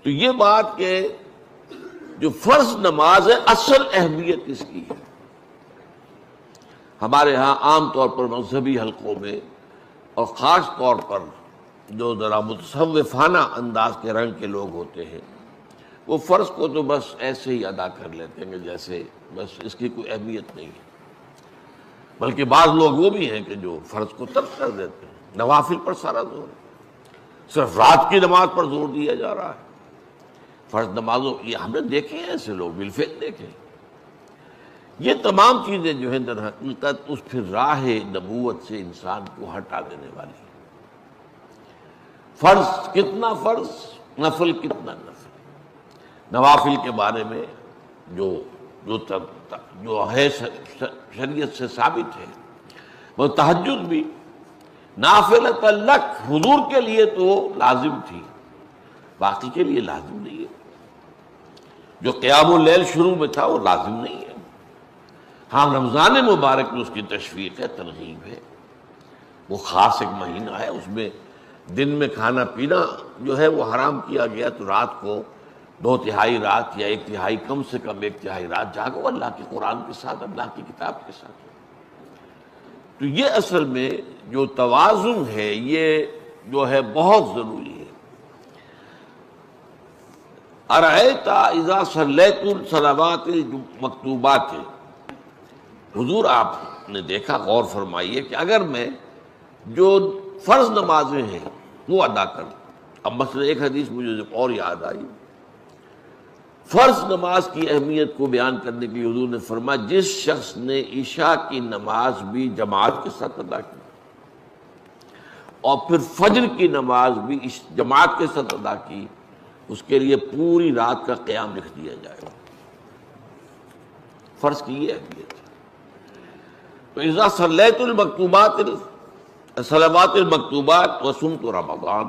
تو یہ بات کہ جو فرض نماز ہے اصل اہمیت اس کی ہے. ہمارے ہاں عام طور پر مذہبی حلقوں میں اور خاص طور پر جو ذرا متصوفانہ انداز کے رنگ کے لوگ ہوتے ہیں وہ فرض کو تو بس ایسے ہی ادا کر لیتے ہیں کہ جیسے بس اس کی کوئی اہمیت نہیں ہے. بلکہ بعض لوگ وہ بھی ہیں کہ جو فرض کو ترک کر دیتے ہیں. نوافل پر سارا زور ہے، صرف رات کی نماز پر زور دیا جا رہا ہے. فرض نمازوں یہ ہم نے دیکھے ہیں، ایسے لوگ بالفعل دیکھے. یہ تمام چیزیں جو ہیں در حقیقت اس پھر راہ نبوت سے انسان کو ہٹا دینے والی ہیں. فرض کتنا فرض، نفل کتنا نفل. نوافل کے بارے میں جو ہے شریعت سے ثابت ہے، وہ تہجد بھی نافلۃ لک، حضور کے لیے تو لازم تھی، باقی کے لیے لازم نہیں ہے. جو قیام اللیل شروع میں تھا وہ لازم نہیں ہے. ہاں رمضان مبارک میں اس کی تشویق ہے، ترغیب ہے. وہ خاص ایک مہینہ ہے، اس میں دن میں کھانا پینا جو ہے وہ حرام کیا گیا، تو رات کو 2/3 رات یا 1/3 کم سے کم 1/3 رات جاگو اللہ کے قرآن کے ساتھ، اللہ کی کتاب کے ساتھ. تو یہ اصل میں جو توازن ہے یہ جو ہے بہت ضروری ہے. ارأیت اذا صلیت الصلوات المکتوبات، حضور آپ نے دیکھا، غور فرمائیے کہ اگر میں جو فرض نمازیں ہیں وہ ادا کروں. اب مثلا ایک حدیث مجھے اور یاد آئی، فرض نماز کی اہمیت کو بیان کرنے کے لیے حضور نے فرمایا جس شخص نے عشاء کی نماز بھی جماعت کے ساتھ ادا کی اور پھر فجر کی نماز بھی جماعت کے ساتھ ادا کی، اس کے لیے پوری رات کا قیام لکھ دیا جائے گا. فرض کی یہ اہمیت ہے. تو اذا صلیت المکتوبات صلوات المکتوبات وصمت رمضان،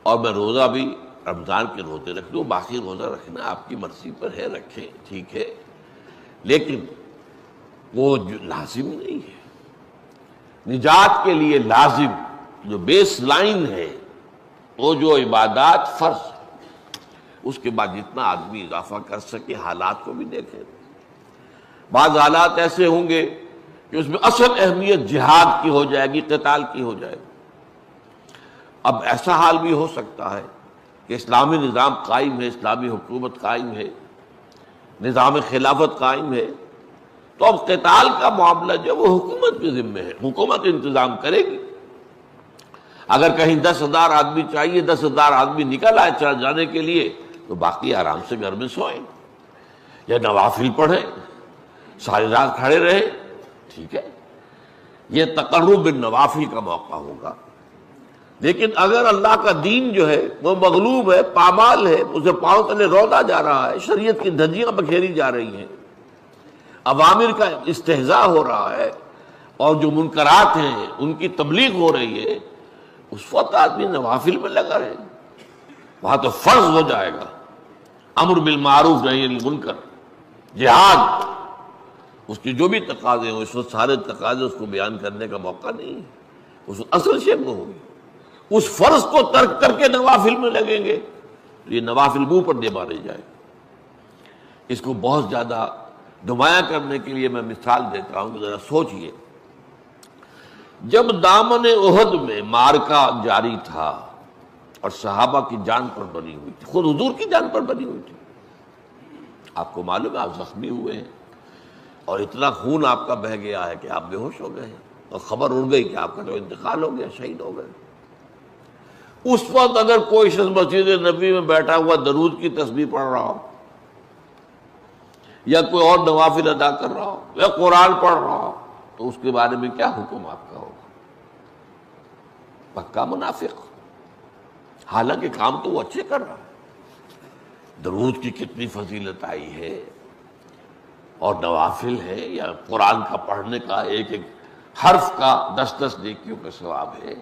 اور میں روزہ بھی رمضان کے روزے رکھ دوں، باقی روزہ رکھنا آپ کی مرضی پر ہے، رکھیں ٹھیک ہے، لیکن وہ لازم نہیں ہے. نجات کے لیے لازم جو بیس لائن ہے وہ جو عبادات فرض ہے، اس کے بعد جتنا آدمی اضافہ کر سکے. حالات کو بھی دیکھیں، بعض حالات ایسے ہوں گے کہ اس میں اصل اہمیت جہاد کی ہو جائے گی، قتال کی ہو جائے گی. اب ایسا حال بھی ہو سکتا ہے کہ اسلامی نظام قائم ہے، اسلامی حکومت قائم ہے، نظام خلافت قائم ہے، تو اب قتال کا معاملہ جو وہ حکومت کے ذمہ ہے، حکومت انتظام کرے گی. اگر کہیں 10,000 آدمی چاہیے، 10,000 آدمی نکل آئے چل جانے کے لیے، تو باقی آرام سے گھر میں سوئیں یا نوافل پڑھیں، ساری رات کھڑے رہیں، ٹھیک ہے. یہ تقرب بالنوافل کا موقع ہوگا. لیکن اگر اللہ کا دین جو ہے وہ مغلوب ہے، پامال ہے، اسے پاؤں تلے رودا جا رہا ہے، شریعت کی دھجیاں بکھیری جا رہی ہیں، عوامر کا استہزاء ہو رہا ہے، اور جو منکرات ہیں ان کی تبلیغ ہو رہی ہے، اس وقت آدمی نوافل میں لگا رہے. وہاں تو فرض ہو جائے گا امر بالمعروف نہی عن المنکر، جہاد، اس کی جو بھی تقاضے ہوں، اس وقت سارے تقاضے اس کو بیان کرنے کا موقع نہیں ہے. اس اصل شے وہ ہوگی. اس فرض کو ترک کر کے نوافل میں لگیں گے تو یہ نوافل منہ پر دے مارے جائے. اس کو بہت زیادہ نمایاں کرنے کے لیے میں مثال دیتا ہوں کہ ذرا سوچئے. جب دامن احد میں معرکہ جاری تھا اور صحابہ کی جان پر بنی ہوئی تھی، خود حضور کی جان پر بنی ہوئی تھی، آپ کو معلوم ہے آپ زخمی ہوئے ہیں اور اتنا خون آپ کا بہہ گیا ہے کہ آپ بے ہوش ہو گئے ہیں، اور خبر اڑ گئی کہ آپ کا تو انتقال ہو گیا، شہید ہو گئے. اس وقت اگر کوئی شخص مسجد نبی میں بیٹھا ہوا درود کی تسبیح پڑھ رہا ہو، یا کوئی اور نوافل ادا کر رہا ہو، یا قرآن پڑھ رہا ہو، تو اس کے بارے میں کیا حکم آپ کا ہوگا؟ پکا منافق. حالانکہ کام تو وہ اچھے کر رہا ہے. درود کی کتنی فضیلت آئی ہے، اور نوافل ہے، یا قرآن کا پڑھنے کا ایک ایک حرف کا 10 نیکیوں کا ثواب ہے.